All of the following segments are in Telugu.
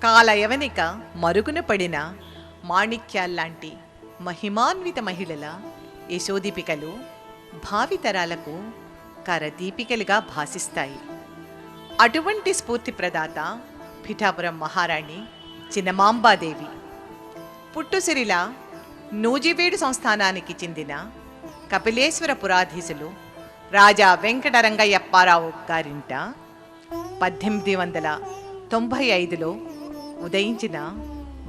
కాలయవనిక మరుగున పడిన మాణిక్యాల్లాంటి మహిమాన్విత మహిళల యశోదీపికలు భావితరాలకు కరదీపికలుగా భాసిస్తాయి. అటువంటి స్ఫూర్తి ప్రదాత పిఠాపురం మహారాణి చిన్నమాంబాదేవి. పుట్టుసిరిల నూజివీడు సంస్థానానికి చెందిన కపిలేశ్వర పురాధీశులు రాజా వెంకటరంగయ్యప్పారావు గారింట 1895లో ఉదయించిన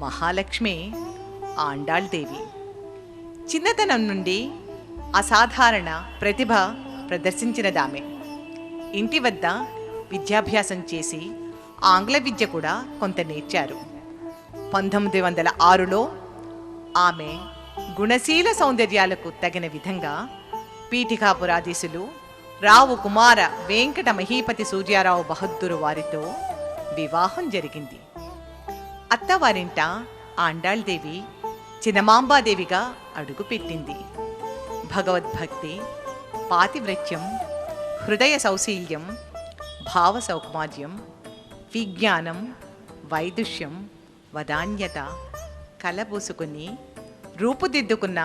మహాలక్ష్మి ఆండాళ్దేవి. చిన్నతనం నుండి అసాధారణ ప్రతిభ ప్రదర్శించినదామె. ఇంటి వద్ద విద్యాభ్యాసం చేసి ఆంగ్ల విద్య కూడా కొంత నేర్చారు. 1906లో ఆమె గుణశీల సౌందర్యాలకు తగిన విధంగా పీఠికాపురాధీశులు రావు కుమార వెంకట మహీపతి సూర్యారావు బహద్దూరు వారితో వివాహం జరిగింది. అత్తవారింట ఆండాళ్దేవి చిన్నమాంబాదేవిగా అడుగుపెట్టింది. భగవద్భక్తి, పాతివ్రత్యం, హృదయ సౌశీల్యం, భావ సౌకుమార్యం, విజ్ఞానం, వైదుష్యం, వదాన్యత కలబోసుకుని రూపుదిద్దుకున్న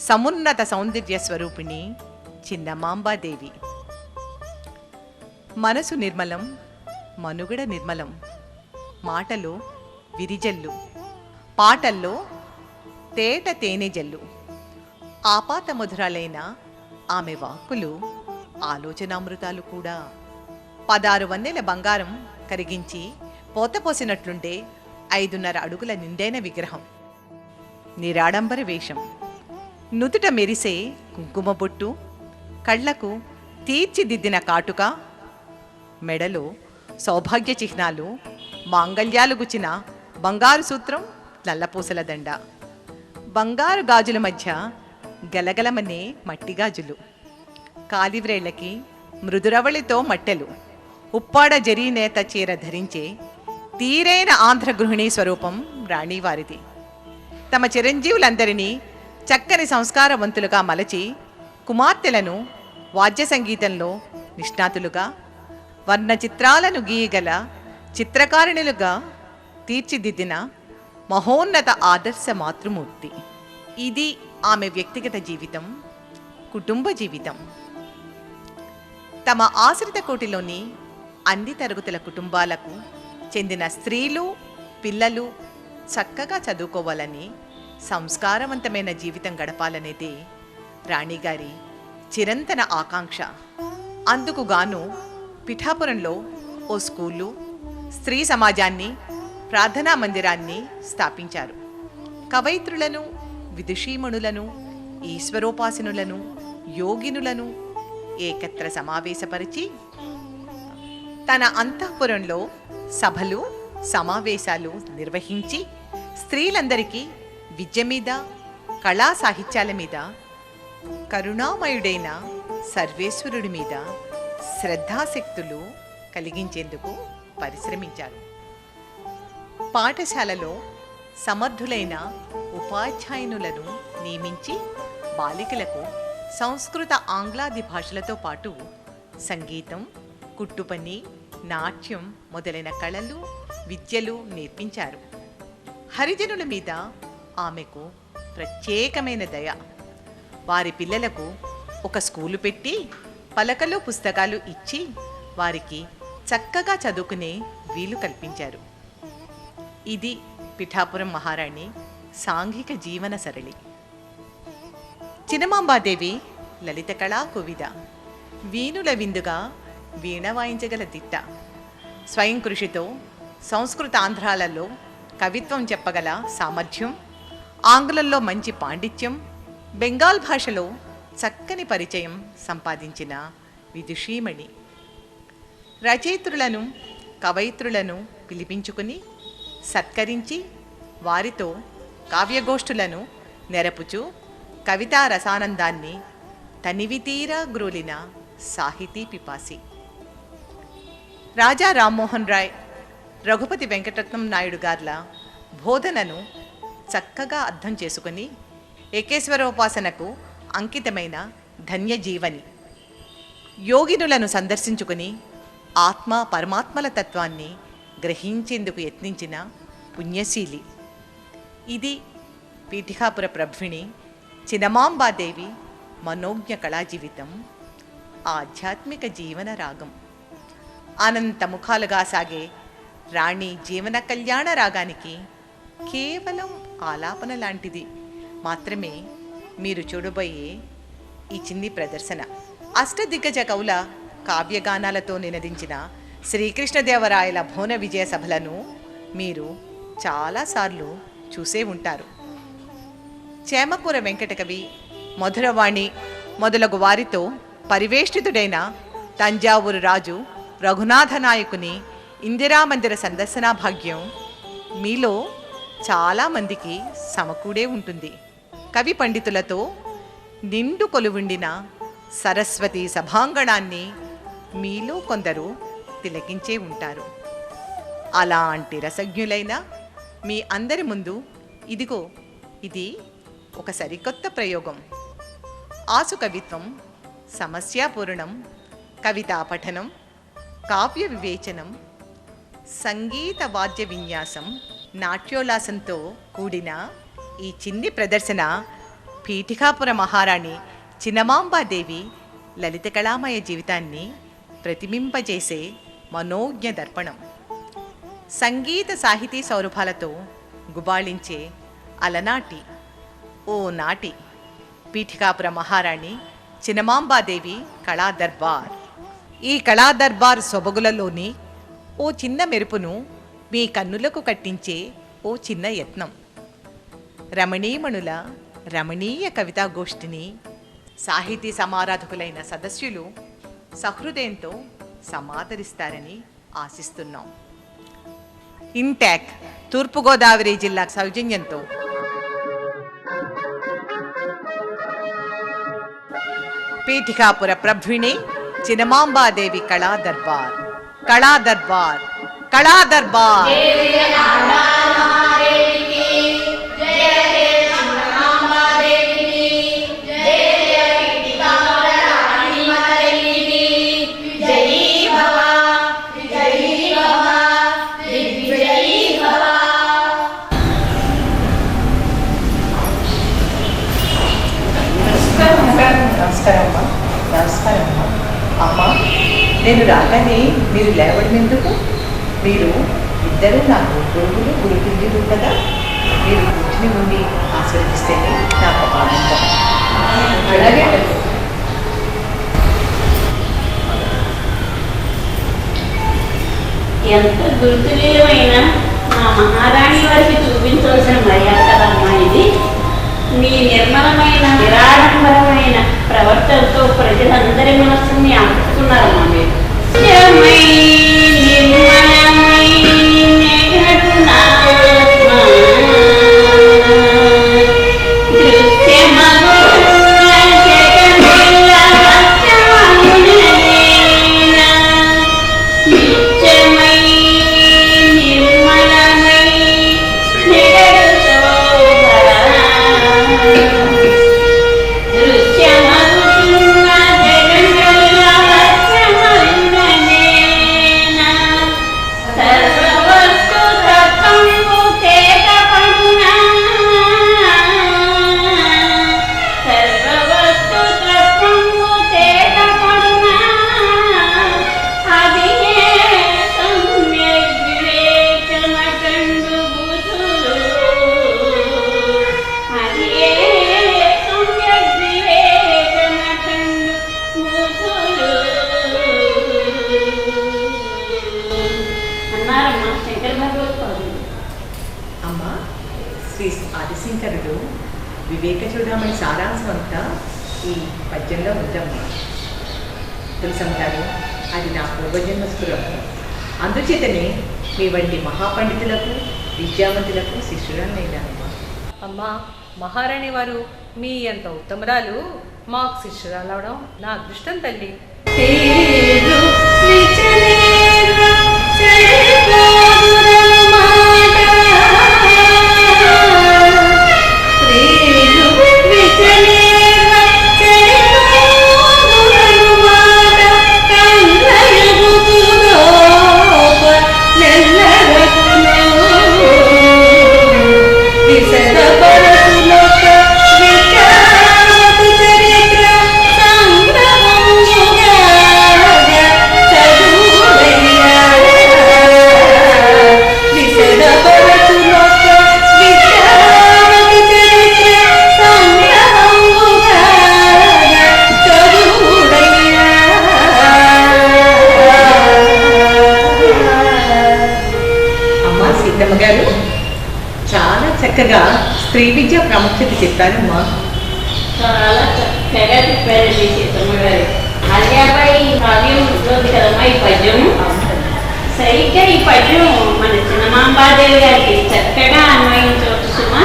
సమున్నత సౌందర్య స్వరూపిణి చిన్నమాంబాదేవి. మనసు నిర్మలం, మనుగడ నిర్మలం. మాటలు విరిజల్లు, పాటల్లో తేట తేనెజల్లు. ఆపాత మధురాలైన ఆమె వాక్కులు ఆలోచనామృతాలు కూడా. 16 వన్నెల బంగారం కరిగించి పోతపోసినట్లుండే 5.5 అడుగుల నిండైన విగ్రహం. నిరాడంబర వేషం, నుదుట మెరిసే కుంకుమ బొట్టు, కళ్లకు తీర్చిదిద్దిన కాటుక, మెడలో సౌభాగ్య చిహ్నాలు, మాంగళ్యాలు గుచిన బంగారు సూత్రం, నల్లపూసల దండ, బంగారు గాజుల మధ్య గలగలమనే మట్టి గాజులు, కాలివ్రేళ్లకి మృదురవళితో మట్టెలు, ఉప్పాడ జరీనేత చీర ధరించే తీరైన ఆంధ్ర గృహిణీ స్వరూపం రాణివారిది. తమ చిరంజీవులందరినీ చక్కని సంస్కారవంతులుగా మలచి కుమార్తెలను వాద్య సంగీతంలో నిష్ణాతులుగా, వర్ణ చిత్రాలను గీయగల చిత్రకారిణులుగా తీర్చిదిద్దిన మహోన్నత ఆదర్శ మాతృమూర్తి. ఇది ఆమె వ్యక్తిగత జీవితం, కుటుంబ జీవితం. తమ ఆశ్రిత కోటిలోని అన్ని తరగతుల కుటుంబాలకు చెందిన స్త్రీలు, పిల్లలు చక్కగా చదువుకోవాలని, సంస్కారవంతమైన జీవితం గడపాలనేదే రాణిగారి చిరంతన ఆకాంక్ష. అందుకు గాను పిఠాపురంలో ఓ స్కూలు, స్త్రీ సమాజాన్ని, ప్రార్థనా మందిరాన్ని స్థాపించారు. కవయిత్రులను, విదుషీమణులను, ఈశ్వరోపాసనులను, యోగినులను ఏకత్ర సమావేశపరిచి తన అంతఃపురంలో సభలు, సమావేశాలు నిర్వహించి స్త్రీలందరికీ విద్య మీద, కళా సాహిత్యాల మీద, కరుణామయుడైన సర్వేశ్వరుడి మీద శ్రద్ధాశక్తులు కలిగించేందుకు పరిశ్రమించారు. పాఠశాలలో సమర్థులైన ఉపాధ్యాయునులను నియమించి బాలికలకు సంస్కృత, ఆంగ్లాది భాషలతో పాటు సంగీతం, కుట్టుపని, నాట్యం మొదలైన కళలు, విద్యలు నేర్పించారు. హరిజనుల మీద ఆమెకు ప్రత్యేకమైన దయ. వారి పిల్లలకు ఒక స్కూలు పెట్టి పలకలు, పుస్తకాలు ఇచ్చి వారికి చక్కగా చదువుకునే వీలు కల్పించారు. ఇది పిఠాపురం మహారాణి సాంఘిక జీవన సరళి. చిన్నమాంబాదేవి లలిత కళా కువిద, వీణుల విందుగా వీణ వాయించగల దిట్ట. స్వయం కృషితో సంస్కృత, ఆంధ్రాలలో కవిత్వం చెప్పగల సామర్థ్యం, ఆంగ్లంలో మంచి పాండిత్యం, బెంగాల్ భాషలో చక్కని పరిచయం సంపాదించిన విదుషీమణి. రచయిత్రులను, కవయిత్రులను పిలిపించుకుని సత్కరించి వారితో కావ్యగోష్ఠులను నెరపుచు కవితా రసానందాన్ని తనివితీరా గ్రోలిన సాహితీ పిపాసి. రాజా రామ్మోహన్ రాయ్, రఘుపతి వెంకటరత్నం నాయుడు గార్ల బోధనను చక్కగా అర్థం చేసుకుని ఏకేశ్వరోపాసనకు అంకితమైన ధన్యజీవని. యోగినులను సందర్శించుకుని ఆత్మ పరమాత్మల తత్వాన్ని గ్రహించేందుకు యత్నించిన పుణ్యశీలి. ఇది పీఠికాపుర ప్రభ్విణి చినమాంబాదేవి మనోజ్ఞ కళాజీవితం, ఆధ్యాత్మిక జీవన రాగం. అనంత ముఖాలుగా సాగే రాణి జీవన కళ్యాణ రాగానికి కేవలం ఆలాపన లాంటిది మాత్రమే మీరు చూడబోయే ఈ చిన్ని ప్రదర్శన. అష్టదిగ్గజ కవుల కావ్యగానాలతో నినదించిన శ్రీకృష్ణదేవరాయల భువన విజయ సభలను మీరు చాలాసార్లు చూసే ఉంటారు. చేమకూర వెంకటకవి, మధురవాణి మొదలగు వారితో పరివేష్టితుడైన తంజావూరు రాజు రఘునాథ నాయకుని ఇందిరామందిర సందర్శనా భాగ్యం మీలో చాలామందికి సమకూడే ఉంటుంది. కవి పండితులతో నిండు కొలువుండిన సరస్వతి సభాంగణాన్ని మీలో కొందరు తిలకించే ఉంటారు. అలాంటి రసజ్ఞులైన మీ అందరి ముందు ఇదిగో ఇది ఒక సరికొత్త ప్రయోగం. ఆసు కవిత్వం, సమస్యాపూర్ణం, కవితా పఠనం, కావ్య వివేచనం, సంగీత వాద్య విన్యాసం, నాట్యోల్లాసంతో కూడిన ఈ చిన్ని ప్రదర్శన పీఠికాపుర మహారాణి చినమాంబాదేవి లలిత కళామయ జీవితాన్ని ప్రతిబింబజేసే మనోజ్ఞ దర్పణం. సంగీత సాహితీ సౌరభాలతో గుబాళించే అలనాటి ఓ నాటి పీఠికాపుర మహారాణి చినమాంబాదేవి కళా దర్బార్. ఈ కళా దర్బార్ సొబగులలోని ఓ చిన్న మెరుపును మీ కన్నులకు కట్టించే ఓ చిన్న యత్నం. రమణీమణుల రమణీయ కవితా గోష్ఠిని సాహితీ సమారాధకులైన సదస్యులు సహృదయంతో సమాదరిస్తారని ఆశిస్తున్నాం. ఇంటాక్ తూర్పుగోదావరి జిల్లా సౌజన్యంతో పీఠికాపుర ప్రభ్విణి చినమాంబాదేవి కళా దర్బార్, కళా దర్బార్, కళా దర్బార్. నమస్కారమ్మా. నమస్కారమ్మా. అమ్మా, నేను రాగానే మీరు లేవడం ఎందుకు? మీరు ఇద్దరు నాకు గురువులు గురుకుంజులు కదా. మీరు కూర్చుని ఉండి ఆశీర్వదిస్తేనే నాకు ఆనందం. అలాగే ఎంత గుర్తులేమైనా మా మహారాణి వారికి చూపించవలసిన మర్యాద కదమ్మా ఇది. మీ నిర్మలమైన నిరాడంబరమైన ప్రవర్తనతో ప్రజలందరి మనస్సుని ఆకట్టుకున్నారమ్మా మీరు. అమ్మా, శ్రీ ఆదిశంకరుడు వివేక చూడమని సారాంశం అంతా ఈ పద్యంలో ఉందమ్మా. తెలుసంటారు, అది నా పూర్వజన్మ స్ఫురం. అందుచేతనే మీ వంటి మహాపండితులకు విద్యావంతులకు శిష్యురాలైనానమ్మా. అమ్మా, మహారాణి వారు మీ అంత ఉత్తమరాలు మాకు శిష్యురాలవడం నా అదృష్టం తల్లి. నెల్ల చక్కగా స్త్రీ విద్య ప్రాముఖ్యత చెప్పారమ్మా. చాలా చక్కగా చెప్పారండి సీతమ్మ గారు. అలియాబాయి కావ్యం ఉంటుంది కదమ్మా ఈ పద్యం. సరిగ్గా ఈ పద్యం మన చిన్నమాంబాదేవి గారికి చక్కగా అన్వయించవచ్చు సుమా.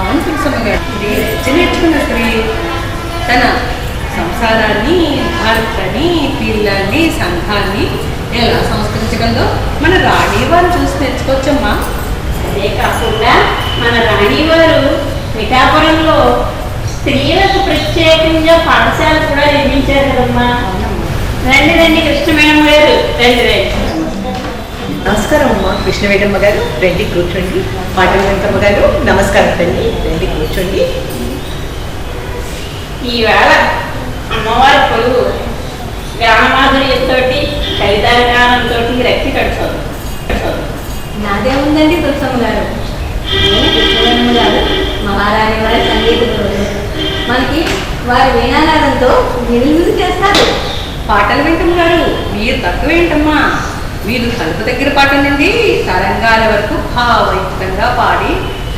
అవును తులసమ్మ గారు, నేర్చుకున్న స్త్రీ తన సంసారాన్ని, భర్తని, పిల్లల్ని, సంఘాన్ని ఎలా సంస్కరించగలదో మన రాణి వారు చూసి నేర్చుకోవచ్చమ్మా. అదే కాకుండా మన రాణివారు పిఠాపురంలో స్త్రీలకు ప్రత్యేకంగా పాఠశాల కూడా నిర్మించారు కదమ్మా. రండి రండి కృష్ణమేణమ్మ గారు, రండి రండి. నమస్కారం అమ్మా కృష్ణవేదమ్మ గారు, రండి కూర్చోండి. పాటల వెంకమ్మ గారు నమస్కారం తండ్రి, రండి కూర్చోండి. ఈవేళ అమ్మవారి కొలువు గానమాధుర్యంతో కవితాగానంతో రక్తి కడుతుంది. నాదేముందండి తులసమ్మ గారు, నేను కృష్ణవేణమ్మ గారు మహారాణి వారి సంగీత గురువు. మనకి వారి వీణానాదంతో నిలువులు చేస్తారు. పాటల వెంకమ్మ గారు, మీరు తక్కువేంటమ్మా? మీరు తలుపు దగ్గర పాట నుండి తరంగాల వరకు భావయుక్తంగా పాడి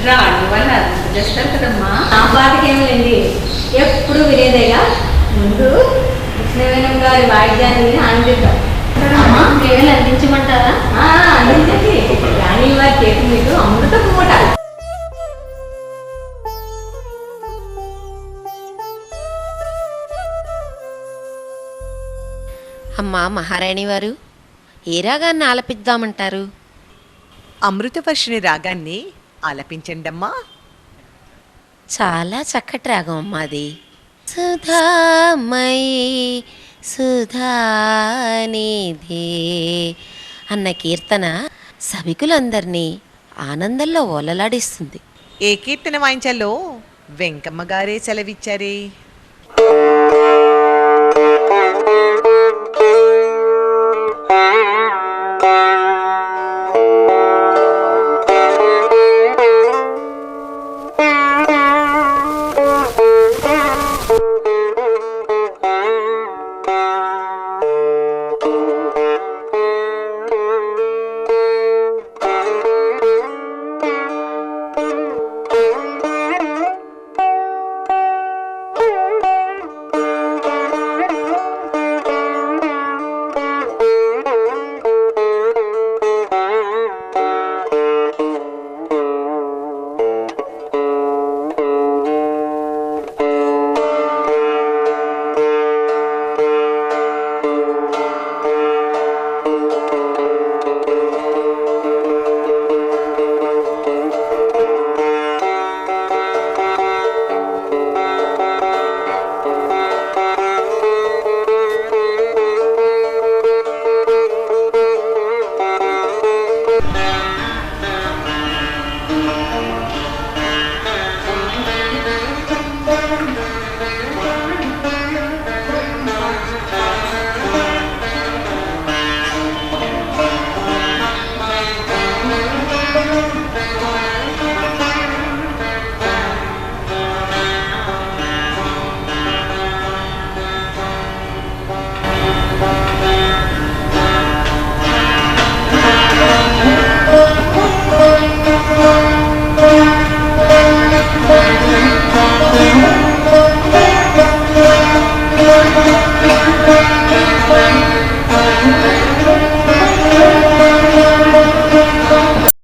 రాణి వాళ్ళని అర్థం కదమ్మా. ఆ పాటకేమిలేండి, ఎప్పుడు వినేదేగా. ముందు కృష్ణవేణమ్మ గారి వాయిద్యాన్ని విని ఆనందిద్దాం. ఏమైనా అందించమంటారా? అందించండి. రాణి వారి చేతి మీకు అమృత పూట. అమ్మా మహారాణి వారు, ఏ రాగాన్ని ఆలపిద్దామంటారు? అమృతవర్షిణి రాగాన్ని ఆలపించండమ్మా. చాలా చక్కటి రాగం అమ్మా అది. సుధామయీ సుధానిధి అన్న కీర్తన సభికులందరినీ ఆనందంలో ఓలలాడిస్తుంది. ఏ కీర్తన వాయించాలో వెంకమ్మ గారే సెలవిచ్చారే.